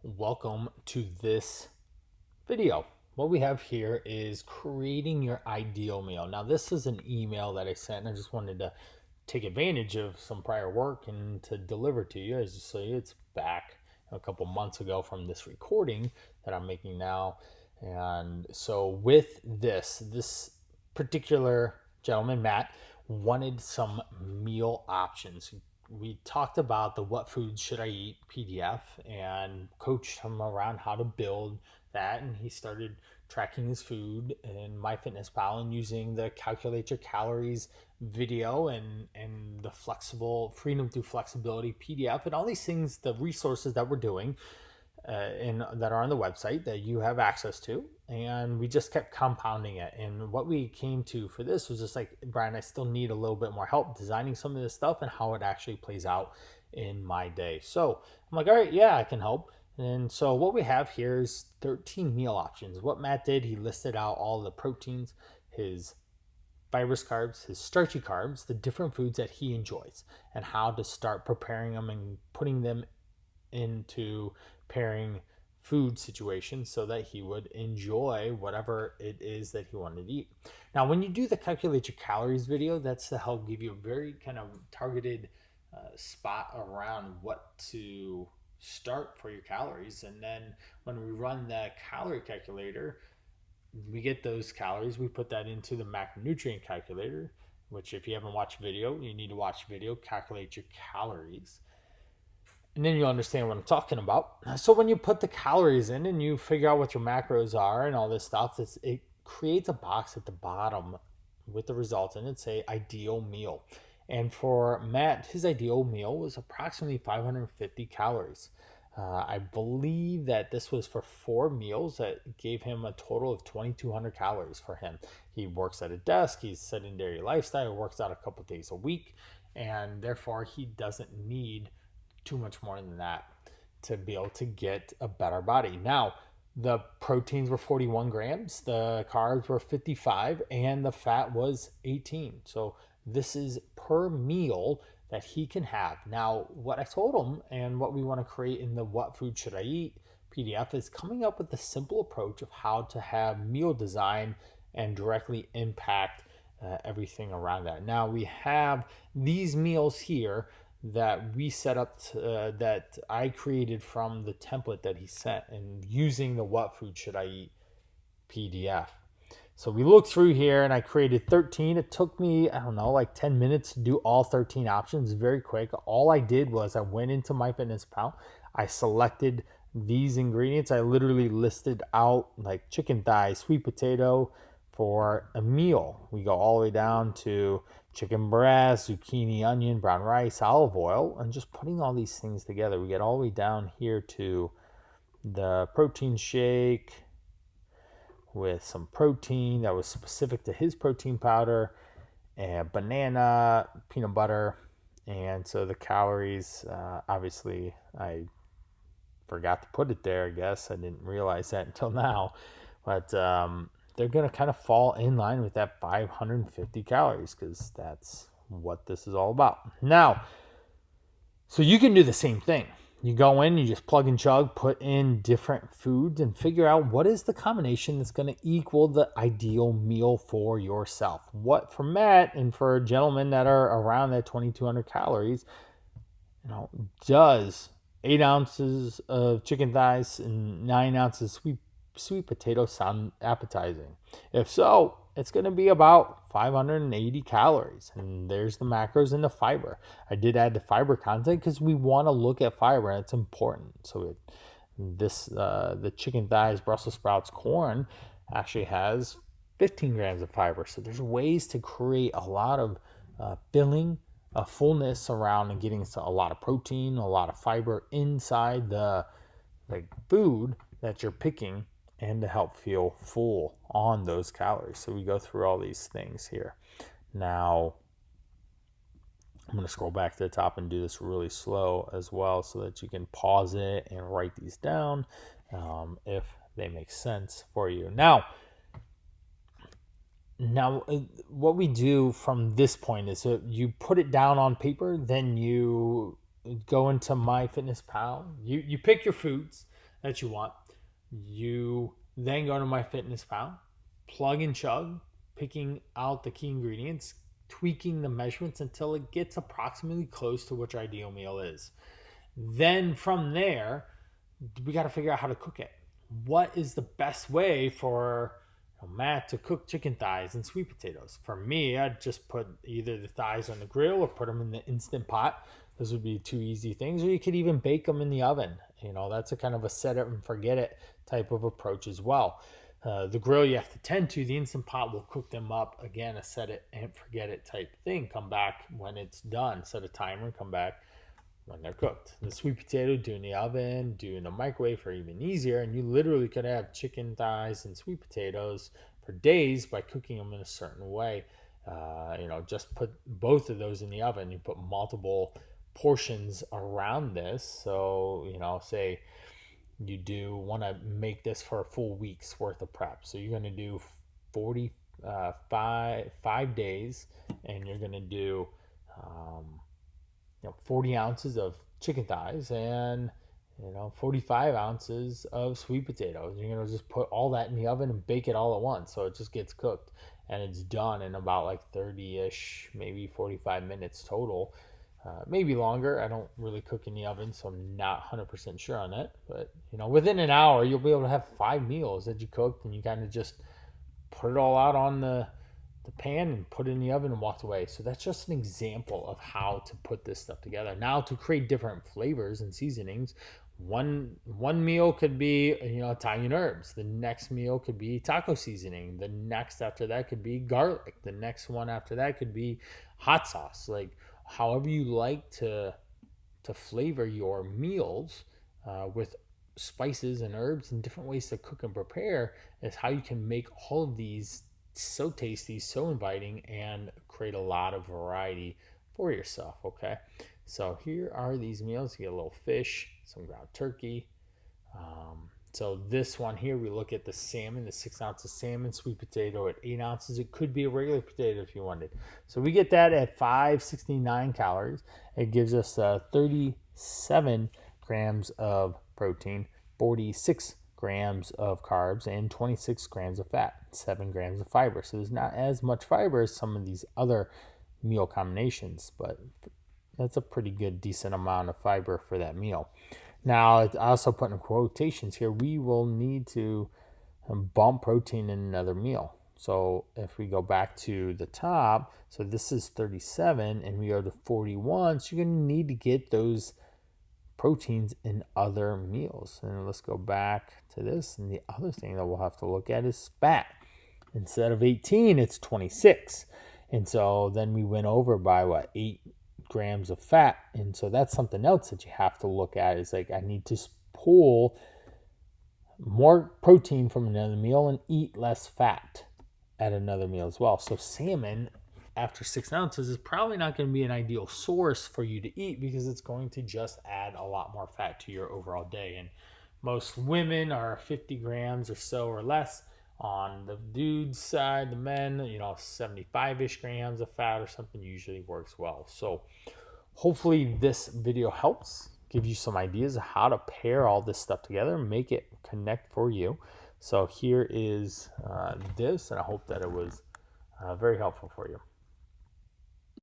Welcome to this video. What we have here is creating your ideal meal. Now, this is an email that I sent, and I just wanted to take advantage of some prior work and to deliver to you. As you see, it's back a couple months ago from this recording that I'm making now. And so with this particular gentleman, Matt, wanted some meal options. We talked about the what foods should I eat PDF and coached him around how to build that, and he started tracking his food in MyFitnessPal and using the calculate your calories video and the flexible freedom through flexibility PDF and all these things, the resources that we're doing and that are on the website that you have access to. And we just kept compounding it. And what we came to for this was just like, Brian, I still need a little bit more help designing some of this stuff and how it actually plays out in my day. So I'm like, all right, yeah, I can help. And so what we have here is 13 meal options. What Matt did, he listed out all the proteins, his fibrous carbs, his starchy carbs, the different foods that he enjoys, and how to start preparing them and putting them into pairing food situations so that he would enjoy whatever it is that he wanted to eat. Now, when you do the calculate your calories video, that's to help give you a very kind of targeted spot around what to start for your calories. And then when we run the calorie calculator, we get those calories, we put that into the macronutrient calculator, which if you haven't watched video, you need to watch video, calculate your calories. And then you'll understand what I'm talking about. So when you put the calories in and you figure out what your macros are and all this stuff, it creates a box at the bottom with the results in it, say ideal meal. And for Matt, his ideal meal was approximately 550 calories. I believe that this was for 4 meals that gave him a total of 2,200 calories for him. He works at a desk, he's sedentary lifestyle, works out a couple days a week, and therefore he doesn't need too much more than that to be able to get a better body. Now, the proteins were 41 grams, the carbs were 55, and the fat was 18. So this is per meal that he can have. Now, what I told him and what we want to create in the What Food Should I Eat PDF is coming up with a simple approach of how to have meal design and directly impact everything around that. Now, we have these meals here that we set up that I created from the template that he sent and using the What Food Should I Eat PDF. So we looked through here and I created 13. It took me, I don't know, like 10 minutes to do all 13 options, very quick. All I did was I went into MyFitnessPal. I selected these ingredients. I literally listed out like chicken thigh, sweet potato for a meal. We go all the way down to chicken breast, zucchini, onion, brown rice, olive oil, and just putting all these things together. We get all the way down here to the protein shake with some protein that was specific to his protein powder, and banana, peanut butter. And so the calories, obviously, I forgot to put it there, I guess. I didn't realize that until now. But they're going to kind of fall in line with that 550 calories because that's what this is all about. Now, so you can do the same thing. You go in, you just plug and chug, put in different foods and figure out what is the combination that's going to equal the ideal meal for yourself. What for Matt and for gentlemen that are around that 2,200 calories, does 8 ounces of chicken thighs and 9 ounces sweet potato sound appetizing? If so, it's going to be about 580 calories. And there's the macros and the fiber. I did add the fiber content because we want to look at fiber and it's important. So the chicken thighs, Brussels sprouts, corn actually has 15 grams of fiber. So there's ways to create a lot of filling, a fullness around and getting a lot of protein, a lot of fiber inside the food that you're picking and to help feel full on those calories. So we go through all these things here. Now, I'm going to scroll back to the top and do this really slow as well so that you can pause it and write these down if they make sense for you. Now, what we do from this point is you put it down on paper, then you go into MyFitnessPal. You pick your foods. that you want. You then go to MyFitnessPal, plug and chug, picking out the key ingredients, tweaking the measurements until it gets approximately close to what your ideal meal is. Then from there, we got to figure out how to cook it. What is the best way for Matt to cook chicken thighs and sweet potatoes? For me, I'd just put either the thighs on the grill or put them in the Instant Pot. Those would be two easy things. Or you could even bake them in the oven. That's a kind of a set it and forget it type of approach as well. The grill you have to tend to. The Instant Pot will cook them up. Again, a set it and forget it type thing. Come back when it's done. Set a timer, come back when they're cooked. The sweet potato, do in the oven, do in the microwave for even easier. And you literally could have chicken thighs and sweet potatoes for days by cooking them in a certain way. Just put both of those in the oven. You put multiple portions around this. So, say you do want to make this for a full week's worth of prep. So you're going to do 5 days, and you're going to do 40 ounces of chicken thighs and 45 ounces of sweet potatoes. You're going to just put all that in the oven and bake it all at once, so it just gets cooked, and it's done in about like 30-ish, maybe 45 minutes total. Maybe longer. I don't really cook in the oven, so I'm not 100% sure on that. But within an hour, you'll be able to have 5 meals that you cooked, and you kind of just put it all out on the pan and put it in the oven and walked away. So that's just an example of how to put this stuff together. Now, to create different flavors and seasonings, one meal could be Italian herbs. The next meal could be taco seasoning. The next after that could be garlic. The next one after that could be hot sauce. Like, however you like to flavor your meals with spices and herbs and different ways to cook and prepare is how you can make all of these so tasty, so inviting, and create a lot of variety for yourself. Okay, so here are these meals. You get a little fish, some ground turkey. So this one here, we look at the salmon, the 6 ounces salmon, sweet potato at 8 ounces. It could be a regular potato if you wanted. So we get that at 569 calories. It gives us 37 grams of protein, 46 grams of carbs, and 26 grams of fat, 7 grams of fiber. So there's not as much fiber as some of these other meal combinations, but that's a pretty good, decent amount of fiber for that meal. Now, I also put in quotations here, we will need to bump protein in another meal. So if we go back to the top, so this is 37 and we go to 41, so you're going to need to get those proteins in other meals. And let's go back to this. And the other thing that we'll have to look at is fat. Instead of 18, it's 26. And so then we went over by 8 grams of fat. And so that's something else that you have to look at, is like, I need to pull more protein from another meal and eat less fat at another meal as well. So salmon, after 6 ounces, is probably not going to be an ideal source for you to eat, because it's going to just add a lot more fat to your overall day. And most women are 50 grams or so or less. On the dude's side, the men, 75-ish grams of fat or something usually works well. So hopefully this video helps give you some ideas of how to pair all this stuff together and make it connect for you. So here is this, and I hope that it was very helpful for you.